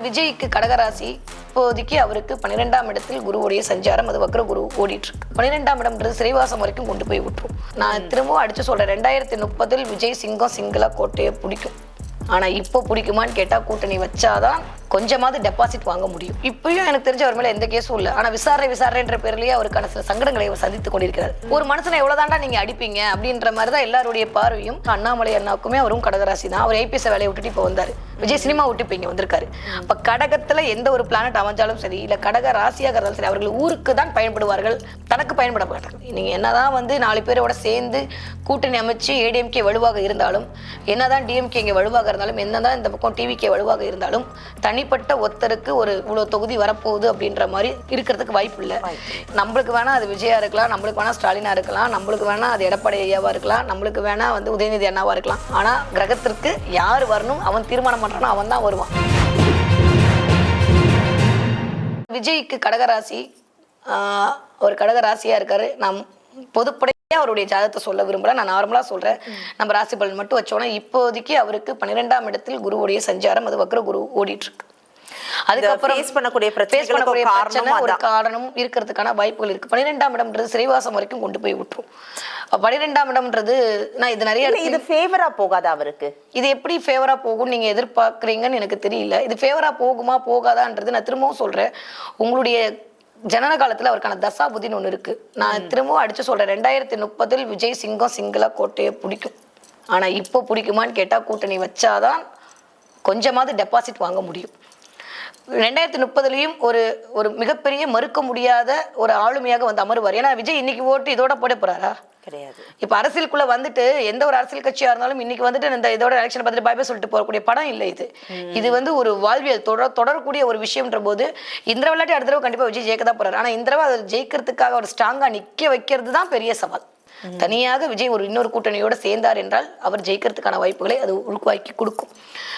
விஜய்க்கு கடகராசி இப்போதைக்கு அவருக்கு 12ஆம் இடத்தில் குருவுடைய சஞ்சாரம், அது வக்ர குரு ஓடிட்டு இருக்கு. 12ஆம் இடம்ன்றது சிறைவாசம் வரைக்கும் கொண்டு போய் விட்டுரும். நான் திரும்பவும் அடிச்சு சொல்றேன், 2030 விஜய் சிங்கம் சிங்களா கோட்டையை பிடிக்கும். ஆனா இப்போ பிடிக்குமான்னு கேட்டா கூட்டணி வச்சாதான் கொஞ்சமாவது டெபாசிட் வாங்க முடியும். இப்பயும் எனக்கு தெரிஞ்ச அவர் மேல எந்த கேஸும் இல்லை. ஆனா விசாரணைன்ற பேர்லயே அவருக்கான சில சங்கடங்களை அவர் சந்தித்துக் கொண்டிருக்கிறார். ஒரு மனுஷனை எவ்வளவுதாண்டா நீங்க அடிப்பீங்க அப்படின்ற மாதிரிதான் எல்லாருடைய பார்வையும். அண்ணாமலை அண்ணாவுக்குமே அவரும் கடகராசி தான். அவர் ஐபிஎஸ் வேலையை விட்டுட்டு இப்போ வந்தாரு. விஜய் சினிமா விட்டு இப்போ இங்க வந்திருக்காரு. அப்ப கடகத்துல எந்த ஒரு பிளானட் அமைஞ்சாலும் சரி, இல்ல கடக ராசியாக இருந்தாலும் சரி, அவர்கள் ஊருக்கு தான் பயன்படுவார்கள், தனக்கு பயன்பட மாட்டாங்க. நீங்க என்னதான் 4 பேரோட சேர்ந்து கூட்டணி அமைச்சு ஏடிஎம்கே வலுவாக இருந்தாலும், என்னதான் டிஎம்கே இங்க வலுவாக இருந்தாலும், என்னதான் இந்த பக்கம் டிவிகே வலுவாக இருந்தாலும், தனிப்பட்ட ஒருத்தருக்கு ஒரு இவ்வளவு தொகுதி வரப்போகுது அப்படின்ற மாதிரி இருக்கிறதுக்கு வாய்ப்பு இல்லை. நம்மளுக்கு வேணா அது விஜயா இருக்கலாம், நம்மளுக்கு வேணா ஸ்டாலினா இருக்கலாம், நம்மளுக்கு வேணா அது எடப்பாடி ஐயாவா இருக்கலாம், நம்மளுக்கு வேணா உதயநிதி அண்ணாவா இருக்கலாம். ஆனா கிரகத்திற்கு யார் வரணும் அவன் தீர்மானம் பண்றானோ அவன் தான் வருவான். விஜய்க்கு கடகராசி, ஒரு கடகராசியா இருக்காரு. நான் பொதுப்படையா அவருடைய ஜாதகத்தை சொல்ல விரும்பல, நான் நார்மலா சொல்றேன். நம்ம ராசி பலன் மட்டும் வச்சோன்னா இப்போதைக்கு அவருக்கு 12ஆம் இடத்தில் குருவுடைய சஞ்சாரம், அது வக்ர குரு ஓடிட்டு இருக்கு. அதுக்கப்புறம் ஒரு காரணம் இருக்கிறதுக்கான வாய்ப்புகள் இருக்கு. 12ஆம் இடம்ன்றது சிறைவாசம் வரைக்கும் கொண்டு போய் விட்டுரும். 12ஆம் இடம்ன்றது நான் இது நிறைய இது ஃபேவரா போகாதா அவருக்கு? இது எப்படி ஃபேவரா போகும் நீங்க எதிர்பார்க்குறீங்கன்னு எனக்கு தெரியல. இது ஃபேவரா போகுமா போகாதான்றது நான் திரும்பவும் சொல்றேன். உங்களுடைய ஜனன காலத்துல அவருக்கான தசா புத்தின்னு ஒண்ணு இருக்கு. நான் திரும்பவும் அடிச்சு சொல்றேன், 2030 விஜய் சிங்கம் சிங்களா கோட்டையை பிடிக்கும். ஆனா இப்போ பிடிக்குமான்னு கேட்டா கூட்டணி வச்சாதான் கொஞ்சமாவது டெபாசிட் வாங்க முடியும். 2030 ஒரு மிகப்பெரிய மறுக்க முடியாத ஒரு ஆளுமையாக அமருவார். ஏன்னா விஜய் இன்னைக்கு ஓட்டு இதோட போட போறாரா? கிடையாது. இப்ப அரசியலுக்குள்ள எந்த ஒரு அரசியல் கட்சியா இருந்தாலும் இன்னைக்கு இந்த இதோட எலெக்ஷன் பார்த்துட்டு பாய் சொல்லிட்டு போகக்கூடிய படம் இல்லை இது. இது ஒரு வாழ்வியல் தொடரக்கூடிய ஒரு விஷயம்ன்ற போது இந்த விளையாட்டு அடுத்த தடவை கண்டிப்பா விஜய் ஜெயிக்க தான் போறாரு. ஆனா இந்த தடவை அதை ஜெயிக்கிறதுக்காக ஒரு ஸ்ட்ராங்கா நிக்க வைக்கிறது தான் பெரிய சவால். தனியாக விஜய் இன்னொரு கூட்டணியோட சேர்ந்தார் என்றால் அவர் ஜெயிக்கிறதுக்கான வாய்ப்புகளை அது உருவாக்கி கொடுக்கும்.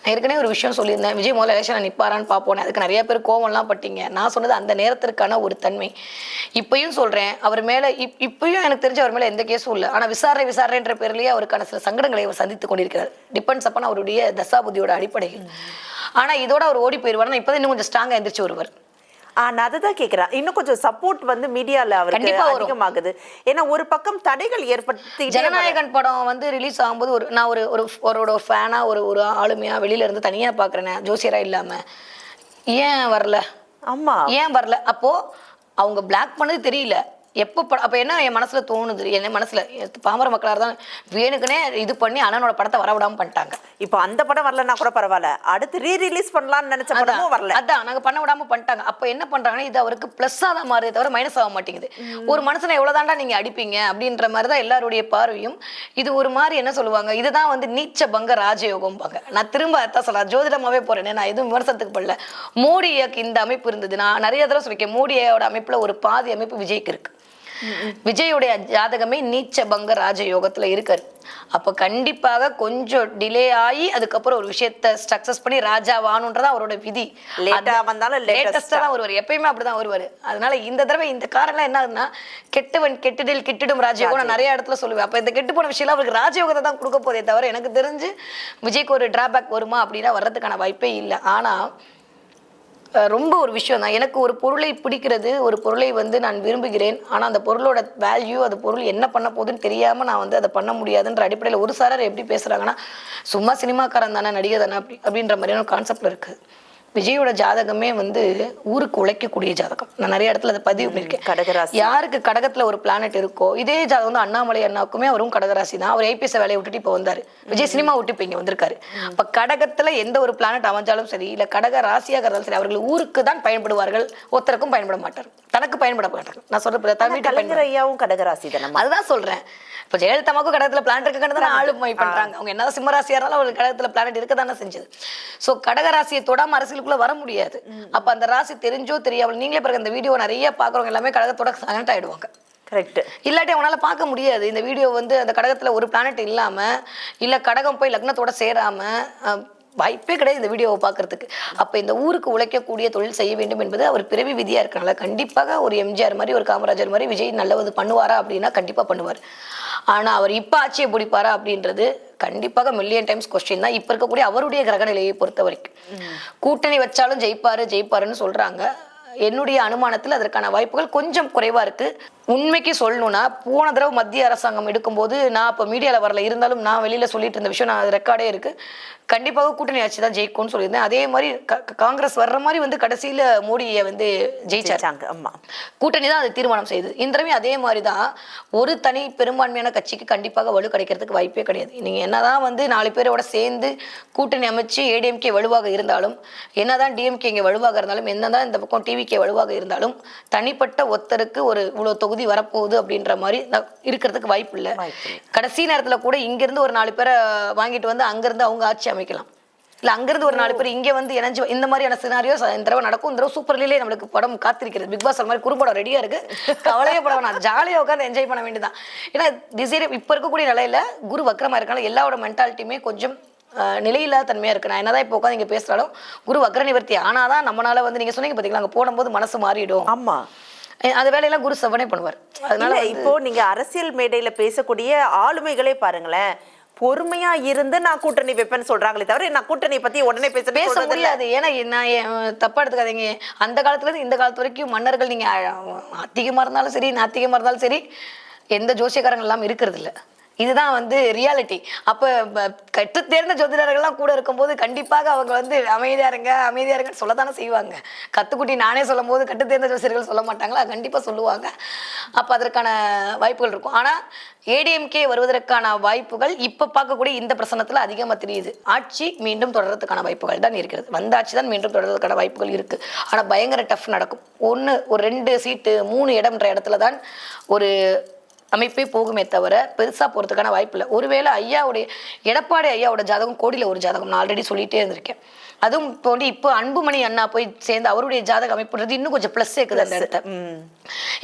நான் ஏற்கனவே ஒரு விஷயம் சொல்லியிருந்தேன், விஜய் முதல்ல எலெக்ஷன் நிற்பாரான்னு பார்ப்போம். அதுக்கு நிறைய பேர் கோவம்லாம் பட்டீங்க. நான் சொன்னது அந்த நேரத்திற்கான ஒரு தன்மை. இப்பயும் சொல்றேன், அவர் மேல இப்பயும் எனக்கு தெரிஞ்ச அவர் மேல எந்த கேஸும் இல்லை. ஆனா விசாரணைன்ற பேர்லயே அவருக்கான சில சங்கடங்களை அவர் சந்தித்துக் கொண்டிருக்கிறார். டிபெண்ட்ஸ் அப்பன் அவருடைய தசாபுதியோட அடிப்படையில். ஆனா இதோட அவர் ஓடி போயிருவார். இப்பதான் இன்னும் கொஞ்சம் ஸ்ட்ராங்கா எந்திரிச்சு வருவார். நான் அதுதான் கேட்கிறேன். இன்னும் கொஞ்சம் சப்போர்ட் மீடியால அவருக்கு அதிகமாகுது. ஏன்னா ஒரு பக்கம் தடைகள் ஏற்படுத்தி ஜனநாயகன் படம் ரிலீஸ் ஆகும்போது நான் ஒரு ஃபேனா ஒரு ஆளுமையா வெளியில இருந்து தனியா பாக்குறேன், ஜோசியரா இல்லாம. ஏன் வரல? ஆமா, ஏன் வரல? அப்போ அவங்க பிளாக் பண்ணது தெரியல. அப்ப என்ன என் மனசுல தோணுது, என் மனசுல பாமர மக்களாக தான் வேணுக்குனே இது பண்ணி அண்ணனோட படத்தை வரவிடாம பண்ணிட்டாங்க. இப்போ அந்த படம் வரலன்னா கூட பரவாயில்ல, அடுத்து ரீரிலீஸ் பண்ணலாம்னு நினைச்ச படமும் வரல. அதான் நாங்க பண்ண விடாம பண்ணிட்டாங்க. அப்ப என்ன பண்றாங்கன்னா, இது அவருக்கு பிளஸ்ஸா தான் மாறுதே தவிர மைனஸ் ஆக மாட்டேங்குது. ஒரு மனுஷனை எவ்வளவுதாண்டா நீங்க அடிப்பீங்க அப்படின்ற மாதிரிதான் எல்லாருடைய பார்வையும். இது ஒரு மாதிரி என்ன சொல்லுவாங்க, இதுதான் நீச்ச பங்க ராஜயோகம் பாங்க. நான் திரும்ப அதான் சொல்றேன், ஜோதிடமாவே போறேன், நான் எதுவும் விமர்சனத்துக்கு பண்ணல. மோடிக்கு இந்த அமைப்பு இருந்தது. நான் நிறைய தடவை சொல்லியிருக்கேன், மோடியோட அமைப்புல ஒரு பாதி அமைப்பு விஜய்க்கு இருக்கு. விஜயுடைய ஜாதகமே நீச்ச பங்க ராஜயோகத்துல இருக்காரு. அப்ப கண்டிப்பாக கொஞ்சம் டிலே ஆகி அதுக்கப்புறம் ஒரு விஷயத்த சக்சஸ் பண்ணி ராஜா வாணுன்றதா அவரோட விதி. லேட்டஸ்டா தான் வருவார், எப்பயுமே அப்படிதான் வருவாரு. அதனால இந்த தடவை இந்த காரணம் என்ன ஆகுதுன்னா, கெட்டவன் கெட்டுடில் கிட்டிடும் ராஜயோகம் நான் நிறைய இடத்துல சொல்லுவேன். அப்ப இந்த கெட்டு போன விஷயம் அவருக்கு ராஜயோகத்தை தான் கொடுக்க போதே தவிர எனக்கு தெரிஞ்சு விஜய்க்கு ஒரு டிராபேக் வருமா அப்படின்னா வர்றதுக்கான வாய்ப்பே இல்லை. ஆனா ரொம்ப ஒரு விஷயம் தான், எனக்கு ஒரு பொருளை பிடிக்கிறது, ஒரு பொருளை நான் விரும்புகிறேன். ஆனால் அந்த பொருளோட வேல்யூ, அந்த பொருள் என்ன பண்ண போகுதுன்னு தெரியாமல் நான் அதை பண்ண முடியாதுன்ற அடிப்படையில் ஒரு சாரர் எப்படி பேசுகிறாங்கன்னா, சும்மா சினிமாக்காரன் தானே, நடிகை தானே அப்படின்ற மாதிரியான கான்செப்டில் இருக்குது. விஜயோட ஜாதகமே ஊருக்கு உழைக்கக்கூடிய ஜாதகம். நான் நிறைய இடத்துல அதை பதிவு பண்ணியிருக்கேன். கடகராசி யாருக்கு கடகத்துல ஒரு பிளானட் இருக்கோ, இதே ஜாதகம் அண்ணாமலை அண்ணாவுக்குமே அவரும் கடகராசி தான். அவர் ஐபிஎஸ் வேலையை விட்டுட்டு இப்போ வந்தாரு. விஜய் சினிமா விட்டு இப்போ இங்க வந்திருக்காரு. அப்ப கடகத்துல எந்த ஒரு பிளானட் அமைஞ்சாலும் சரி, இல்ல கடக ராசியாக இருந்தாலும் சரி, அவர்கள் ஊருக்கு தான் பயன்படுவார்கள், ஒருத்தருக்கும் பயன்பட மாட்டார், தனக்கு பயன்பட மாட்டார். நான் சொல்றேன், ஐயாவும் கடகராசி தானே. அதுதான் சொல்றேன். இப்ப ஜெயலலிதாவுக்கும் கடகத்துல பிளானட் இருக்குன்னு ஆளுமை பண்றாங்க. அவங்க என்ன சிம்மராசியா இருந்தாலும் ஒரு கடகத்துல பிளானட் இருக்கதானே செஞ்சது. சோ கடகராசியை தொடாம அரசியலுக்குள்ள வர முடியாது. அப்ப அந்த ராசி தெரிஞ்சோ தெரியாமல், நீங்களே பாருங்க, இந்த வீடியோ நிறைய பாக்குறவங்க எல்லாமே கடகத்தோட கனெக்ட் ஆயிடுவாங்க. கரெக்ட். இல்லாட்டி அவனால பார்க்க முடியாது இந்த வீடியோ. அந்த கடகத்துல ஒரு பிளானட் இல்லாம, இல்ல கடகம் போய் லக்னத்தோட சேராம வாய்ப்பே கிடையாது இந்த வீடியோவை பார்க்கறதுக்கு. அப்ப இந்த ஊருக்கு உழைக்கக்கூடிய தொழில் செய்ய வேண்டும் என்பது அவர் பிறவி விதியா இருக்கனால கண்டிப்பாக ஒரு எம்ஜிஆர் மாதிரி, ஒரு காமராஜர் மாதிரி விஜய் நல்லது பண்ணுவாரா அப்படின்னா கண்டிப்பா பண்ணுவார். ஆனா அவர் இப்ப ஆட்சியை பிடிப்பாரா அப்படின்றது கண்டிப்பாக மில்லியன் டைம்ஸ் கொஸ்டின் தான் இப்ப இருக்கக்கூடிய அவருடைய கிரக நிலையை பொறுத்த வரைக்கும். கூட்டணி வச்சாலும் ஜெயிப்பாருன்னு சொல்றாங்க. என்னுடைய அனுமானத்தில் அதற்கான வாய்ப்புகள் கொஞ்சம் குறைவா இருக்கு. உண்மைக்கு சொல்லணும்னா போன தடவை மத்திய அரசாங்கம் எடுக்கும்போது நான் இப்போ மீடியாவில் வரல, இருந்தாலும் நான் வெளியில சொல்லிட்டு இருந்த விஷயம், நான் ரெக்கார்டே இருக்கு, கண்டிப்பாக கூட்டணி ஆட்சி தான் ஜெயிக்கும்னு சொல்லியிருந்தேன். அதே மாதிரி காங்கிரஸ் வர்ற மாதிரி வந்து கடைசியில மோடியை வந்து ஜெயிச்சாங்க. ஆமா, கூட்டணி தான் அது தீர்மானம் செய்யுது. இந்த தடவை அதே மாதிரி தான் ஒரு தனி பெரும்பான்மையான கட்சிக்கு கண்டிப்பாக வலு கிடைக்கிறதுக்கு வாய்ப்பே கிடையாது. நீங்க என்னதான் வந்து 4 பேரோட சேர்ந்து கூட்டணி அமைச்சு ஏடிஎம்கே வலுவாக இருந்தாலும், என்னதான் டிஎம்கே இங்கே வலுவாக இருந்தாலும், என்னதான் இந்த பக்கம் டிவிகே வலுவாக இருந்தாலும், தனிப்பட்ட ஒருத்தருக்கு ஒரு இவ்வளவு தொகுதி வரப்போகுது அப்படின்ற மாதிரி இருக்கிறதுக்கு வாய்ப்பு இல்லை. கடைசி நேரத்துல கூட இங்கிருந்து ஒரு 4 பேரை வாங்கிட்டு வந்து அங்கிருந்து அவங்க ஆட்சி அமைக்கலாம், இல்ல அங்கிருந்து ஒரு 4 பேர் இங்க வந்து இணைஞ்சு இந்த மாதிரியான சினாரியோ இந்த தடவை நடக்கும். இந்த தடவை சூப்பர் லீலே நம்மளுக்கு படம் காத்திருக்கிறது. பிக் பாஸ் மாதிரி குறும்படம் ரெடியா இருக்கு, கவலையே பட வேணாம், ஜாலியா உட்காந்து என்ஜாய் பண்ண வேண்டியதான். ஏன்னா திசையில இப்ப இருக்கக்கூடிய நிலையில குரு வக்கரமா இருக்கனால எல்லாரோட மென்டாலிட்டியுமே கொஞ்சம் நிலையில்லாத தன்மையா இருக்கு. நான் என்னதான் இப்போ உட்காந்து இங்க பேசுறாலும் குரு வக்கர நிவர்த்தி ஆனாதான் நம்மளால வந்து, நீங்க சொன்னீங்க பாத்தீங்களா, அங்க போடும்போது மனசு மாறிடும். ஆமா, அந்த வேலையெல்லாம் குரு செவ்வனே பண்ணுவார். அதனால இப்போ நீங்க அரசியல் மேடையில பேசக்கூடிய ஆளுமைகளே பாருங்களேன், பொறுமையா இருந்து நான் கூட்டணி வைப்பேன்னு சொல்றாங்களே தவிர நான் கூட்டணி பத்தி உடனே பேச முடியாது. ஏன்னா நான் தப்பா எடுத்துக்காதீங்க, அந்த காலத்துல இருந்து இந்த காலத்து வரைக்கும் மன்னர்கள், நீங்க ஆத்திகமா இருந்தாலும் சரி நாத்திகமா இருந்தாலும் சரி, எந்த ஜோசியக்காரங்கள் எல்லாம் இருக்கிறது இல்லை. இதுதான் வந்து ரியாலிட்டி. அப்ப கற்று தேர்ந்த ஜோதிடர்கள்லாம் கூட இருக்கும்போது கண்டிப்பாக அவங்க வந்து அமைதியா இருங்க சொல்லத்தானே செய்வாங்க. கத்துக்குட்டி நானே சொல்லும் போது கற்று தேர்ந்த ஜோசியர்கள் சொல்ல மாட்டாங்களா? கண்டிப்பா சொல்லுவாங்க. அப்ப அதற்கான வாய்ப்புகள் இருக்கும். ஆனா ஏடிஎம்கே வருவதற்கான வாய்ப்புகள் இப்ப பார்க்கக்கூடிய இந்த பிரசனத்துல அதிகமா தெரியுது. ஆட்சி மீண்டும் தொடர்றதுக்கான வாய்ப்புகள் தான் இருக்கிறது. வந்த ஆட்சி தான் மீண்டும் தொடர்றதுக்கான வாய்ப்புகள் இருக்கு. ஆனா பயங்கர டஃப் நடக்கும். ஒரு 2 சீட்டு 3 இடம்ன்ற இடத்துல தான் ஒரு அமைப்பே போகுமே தவிர பெருசா போறதுக்கான வாய்ப்பு இல்லை. ஒருவேளை எடப்பாடி ஐயாவோட ஜாதகம் கோடியில ஒரு ஜாதகம், நான் ஆல்ரெடி சொல்லிட்டே இருந்திருக்கேன். அதுவும் இப்போ அன்புமணி அண்ணா போய் சேர்ந்து அவருடைய ஜாதக அமைப்புன்றது இன்னும் கொஞ்சம் பிளஸ் இருக்குது அந்த இடத்த.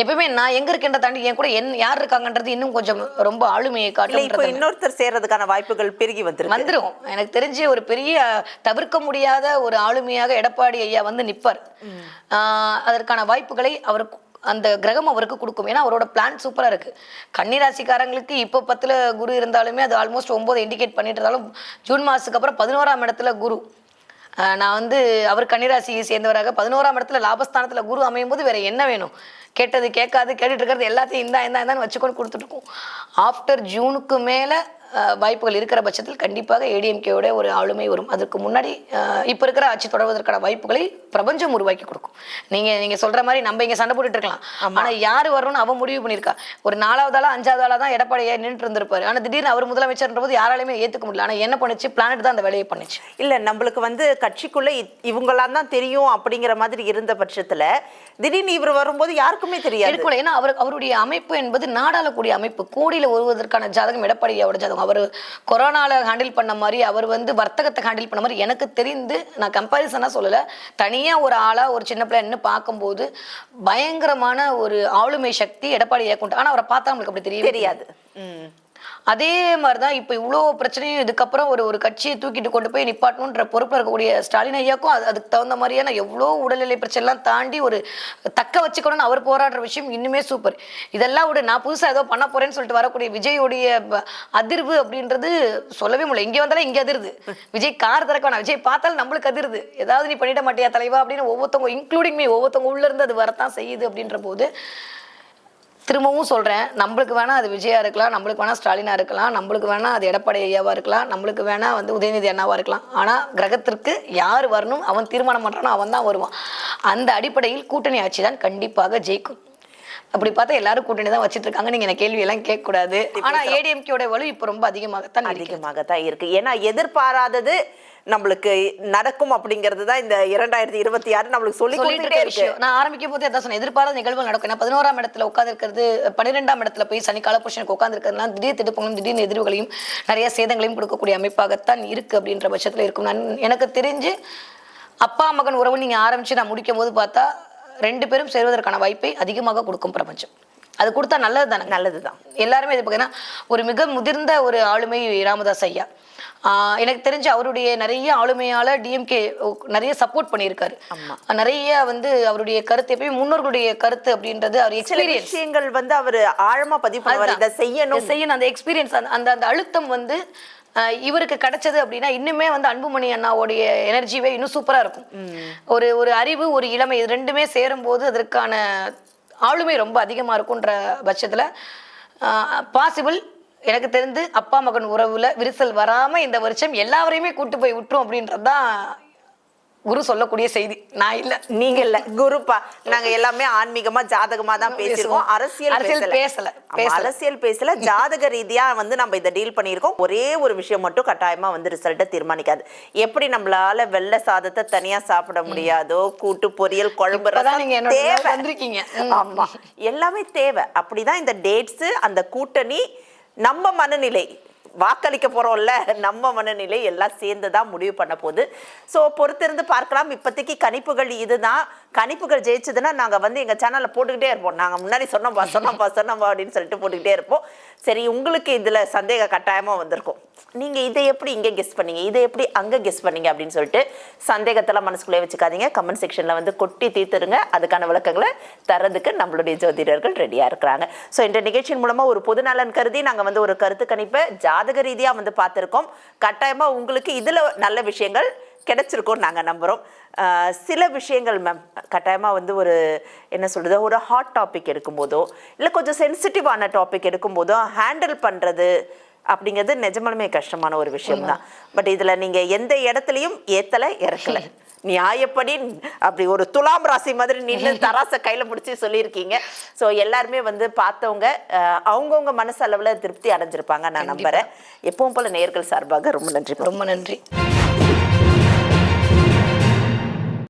எப்பவுமே நான் எங்க இருக்கேன்ற தாண்டி என் கூட யார் இருக்காங்கன்றது இன்னும் கொஞ்சம் ரொம்ப ஆளுமையை காட்டும். இன்னொருத்தர் சேர்றதுக்கான வாய்ப்புகள் பெருகி வந்துரும். எனக்கு தெரிஞ்சு ஒரு பெரிய தவிர்க்க முடியாத ஒரு ஆளுமையாக எடப்பாடி ஐயா வந்து நிப்பார். அதற்கான வாய்ப்புகளை அவருக்கு அந்த கிரகம் அவருக்கு கொடுக்கும். ஏன்னா அவரோட பிளான் சூப்பரா இருக்கு. கன்னிராசிக்காரங்களுக்கு இப்போ 10ல குரு இருந்தாலுமே அது ஆல்மோஸ்ட் 9 இண்டிகேட் பண்ணிட்டு இருந்தாலும் ஜூன் மாசத்துக்கு அப்புறம் 11ஆம் இடத்துல குரு, நான் வந்து அவர் கன்னிராசியை சேர்ந்தவராக 11ஆம் இடத்துல லாபஸ்தானத்துல குரு அமையும் போது வேற என்ன வேணும்? கேட்டது கேட்காது கேட்டுட்டு இருக்கிறது எல்லாத்தையும் இந்தான்னு வச்சுக்கொண்டு கொடுத்துட்டு இருக்கோம். ஆஃப்டர் ஜூனுக்கு மேல வாய்ப்புகள் இருக்கிற பட்சத்தில் கண்டிப்பாக ஏடிஎம்கேயோட ஒரு ஆளுமை வரும். அதுக்கு முன்னாடி இப்ப இருக்கிற ஆட்சி தொடர்வதற்கான வாய்ப்புகளை பிரபஞ்சம் உருவாக்கி கொடுக்கும். நீங்க சொல்ற மாதிரி நம்ம இங்க சண்டை போட்டுட்டு இருக்கலாம், ஆனா யாரு வரணும்னு அவன் முடிவு பண்ணிருக்கா. ஒரு 4வது ஆளா 5வது ஆளா தான் எடப்பாடியை நின்று இருந்திருப்பாரு. ஆனா திடீர்னு அவர் முதலமைச்சர் போது யாராலுமே ஏத்துக்க முடியல. ஆனா என்ன பண்ணுச்சு, பிளானட் தான் அந்த வேலையை பண்ணுச்சு. இல்ல நம்மளுக்கு வந்து கட்சிக்குள்ள இவங்களாம் தான் தெரியும் அப்படிங்கிற மாதிரி இருந்த பட்சத்துல திடீர்னு இவர் வரும்போது யாருக்குமே தெரியாது. ஏன்னா அவருடைய அமைப்பு என்பது நாடாளக்கூடிய அமைப்பு. கோடியில வருவதற்கான ஜாதகம் எடப்பாடியோட ஜாதகம். அவர் கொரோனால ஹேண்டில் பண்ண மாதிரி, அவர் வந்து வர்த்தகத்தை ஹேண்டில் பண்ண மாதிரி எனக்கு தெரிந்து, நான் கம்பாரிசனா சொல்லல, தனியா ஒரு ஆளா ஒரு சின்ன பிள்ளை பார்க்கும்போது பயங்கரமான ஒரு ஆளுமை சக்தி எடப்பாடி ஏற்கொண்டு. ஆனா அவரை பார்த்தா நம்மளுக்கு அப்படி தெரியாது. அதே மாதிரிதான் இப்ப இவ்வளவு பிரச்சனையும் இதுக்கப்புறம் ஒரு கட்சியை தூக்கிட்டு கொண்டு போய் நிப்பாட்டணும்ன்ற பொறுப்புல இருக்கக்கூடிய ஸ்டாலின் ஐயாக்கும் அதுக்கு தகுந்த மாதிரியான எவ்வளவு உடல்நிலை பிரச்சனை எல்லாம் தாண்டி ஒரு தக்க வச்சுக்கணும்னு அவர் போராடுற விஷயம் இன்னுமே சூப்பர். இதெல்லாம் நான் புதுசா ஏதோ பண்ண போறேன்னு சொல்லிட்டு வரக்கூடிய விஜயோடைய அதிர்வு அப்படின்றது சொல்லவே முடியல. இங்க வந்தாலும் இங்க அதிருது. விஜய் கார் திறக்க விஜய் பார்த்தாலும் நம்மளுக்கு அதிருது. ஏதாவது நீ பண்ணிட மாட்டியா தலைவா அப்படின்னு ஒவ்வொருத்தவங்க இன்க்ளூடிங் மீ ஒவ்வொருத்தவங்க உள்ள இருந்து அது வரத்தான் செய்யுது. அப்படின்ற போது திரும்பவும் சொல்றேன், நம்மளுக்கு வேணா அது விஜயா இருக்கலாம், நம்மளுக்கு வேணா ஸ்டாலினா இருக்கலாம், நம்மளுக்கு வேணா அது எடப்பாடி ஐயாவா இருக்கலாம், நம்மளுக்கு வேணா வந்து உதயநிதி அண்ணாவா இருக்கலாம். ஆனா கிரகத்திற்கு யார் வரணும் அவன் தீர்மானம் பண்றானோ அவன் தான் வருவான். அந்த அடிப்படையில் கூட்டணி ஆட்சி தான் கண்டிப்பாக ஜெயிக்கும். அப்படி பார்த்தா எல்லாரும் கூட்டணி தான் வச்சிட்டு இருக்காங்க. நீங்க என்ன கேள்வி எல்லாம் கேட்க கூடாது. ஆனா ஏடிஎம்கேயோட வலு இப்ப ரொம்ப அதிகமாகத்தான் இருக்கு. ஏன்னா எதிர்பாராதது நம்மளுக்கு நடக்கும் அப்படிங்கிறது தான் இந்த 2026 நம்மளுக்கு சொல்லிட்டே இருக்கு. நான் ஆரம்பிக்கும் போது அதான் சொன்னேன், எதிர்பாராத நிகழ்வுகள் நடக்கும். 11ஆம் இடத்துல உட்கார்ந்து இருக்கிறது, 12ஆம் இடத்துல போய் சனி காலபுருஷனுக்கு உட்கார்ந்து இருக்கிறதுலாம் திடீர் திடுப்புகளும் திடீர்னு எதிர்வுகளையும் நிறைய சேதங்களையும் கொடுக்கக்கூடிய அமைப்பாகத்தான் இருக்கு. அப்படின்ற பட்சத்துல இருக்கும். எனக்கு தெரிஞ்சு அப்பா மகன் உறவு நீங்க ஆரம்பிச்சு நான் முடிக்கும் போது பார்த்தா 2 பேரும் சேருவதற்கான வாய்ப்பை அதிகமாக கொடுக்கும் பிரபஞ்சம். அது கொடுத்தா நல்லதுதான். எல்லாருமே இது பார்த்தீங்கன்னா ஒரு மிக முதிர்ந்த ஒரு ஆளுமை ராமதாஸ் ஐயா. எனக்கு தெரிஞ்சு அவருடைய நிறைய ஆளுமையால டிஎம்கே நிறைய சப்போர்ட் பண்ணியிருக்காரு. நிறைய வந்து அவருடைய கருத்து எப்பயும் முன்னோர்களுடைய கருத்து அப்படின்றது அவர் எக்ஸ்பீரியன்ஸ் விஷயங்கள் வந்து அவர் ஆழமா பதிவு பண்ணுவார். இதை செய்யணும் அந்த எக்ஸ்பீரியன்ஸ் அந்த அழுத்தம் வந்து இவருக்கு கிடைச்சது அப்படின்னா இன்னுமே வந்து அன்புமணி அண்ணாவுடைய எனர்ஜியே இன்னும் சூப்பரா இருக்கும். ஒரு அறிவு, ஒரு இளமை, இது ரெண்டுமே சேரும் போது அதற்கான ஆளுமை ரொம்ப அதிகமா இருக்கும்ன்ற பட்சத்துல பாசிபிள். எனக்கு தெரிந்து அப்பா மகன் உறவுல விரிசல் வராம இந்த வருஷம் எல்லாரையுமே கூட்டு போய் விட்டுரும் அப்படின்றதுதான் குரு சொல்லக்கூடிய செய்தி. நான் இல்ல, நீங்க இல்ல, குருப்பா. நாங்க எல்லாமே ஆன்மீகமா ஜாதகமா தான் பேசிருக்கோம். அரசியல் பேசல. அரசியல் பேசல, ஜாதக ரீதியா வந்து நம்ம இதை டீல் பண்ணியிருக்கோம். ஒரே ஒரு விஷயம் மட்டும் கட்டாயமா வந்து ரிசல்ட்டை தீர்மானிக்காது. எப்படி நம்மளால வெள்ளை சாதத்தை தனியா சாப்பிட முடியாதோ, கூட்டு பொரியல் குழம்பு வந்திருக்கீங்க. ஆமா, எல்லாமே தேவை. அப்படிதான் இந்த டேட்ஸ், அந்த கூட்டணி, நம்ம மனநிலை, வாக்களிக்க போறோம்ல, நம்ம மனநிலை எல்லாம் சேர்ந்துதான் முடிவு பண்ண போகுது. ஸோ பொறுத்திருந்து பார்க்கலாம். இப்போதைக்கு கணிப்புகள் இதுதான். கணிப்புகள் ஜெயிச்சதுன்னா நாங்க வந்து எங்க சேனல்ல போட்டுக்கிட்டே இருப்போம். நாங்க முன்னாடி சொன்னோம்பா அப்படின்னு சொல்லிட்டு போட்டுக்கிட்டே இருப்போம். சரி, உங்களுக்கு இதுல சந்தேகம் கட்டாயமா வந்திருக்கும். நீங்க இதை எப்படி இங்க கெஸ் பண்ணீங்க, இதை எப்படி அங்க கெஸ் பண்ணீங்க அப்படின்னு சொல்லிட்டு சந்தேகத்தெல்லாம் மனசுக்குள்ளே வச்சுக்காதீங்க. கமெண்ட் செக்ஷன்ல வந்து கொட்டி தீர்த்துருங்க. அதுக்கான விளக்கங்களை தரதுக்கு நம்மளுடைய ஜோதிடர்கள் ரெடியா இருக்கிறாங்க. ஸோ இந்த நிகழ்ச்சியின் மூலமா ஒரு பொது நலன் கருதி நாங்க வந்து ஒரு கருத்து கணிப்பை ஜாதக ரீதியா வந்து பார்த்திருக்கோம். கட்டாயமா உங்களுக்கு இதுல நல்ல விஷயங்கள் கிடைச்சிருக்கோம் நாங்க நம்புறோம். சில விஷயங்கள் மேம் கட்டாயமா வந்து ஒரு என்ன சொல்றது, ஒரு ஹாட் டாபிக் எடுக்கும்போதோ இல்லை கொஞ்சம் சென்சிட்டிவான டாபிக் எடுக்கும்போதோ ஹேண்டில் பண்றது அப்படிங்கிறது நிஜமாலுமே கஷ்டமான ஒரு விஷயம் தான். பட் இதுல நீங்க எந்த இடத்துலயும் ஏத்தல இறக்கல, நியாயப்படி அப்படி ஒரு துலாம் ராசி மாதிரி நின்று தராச கையில பிடிச்சி சொல்லியிருக்கீங்க. ஸோ எல்லாருமே வந்து பார்த்தவங்க அவங்கவுங்க மனசளவுல திருப்தி அடைஞ்சிருப்பாங்க நான் நம்புறேன். எப்பவும் போல நேயர்கள் சார்பாக ரொம்ப நன்றி. ரொம்ப நன்றி.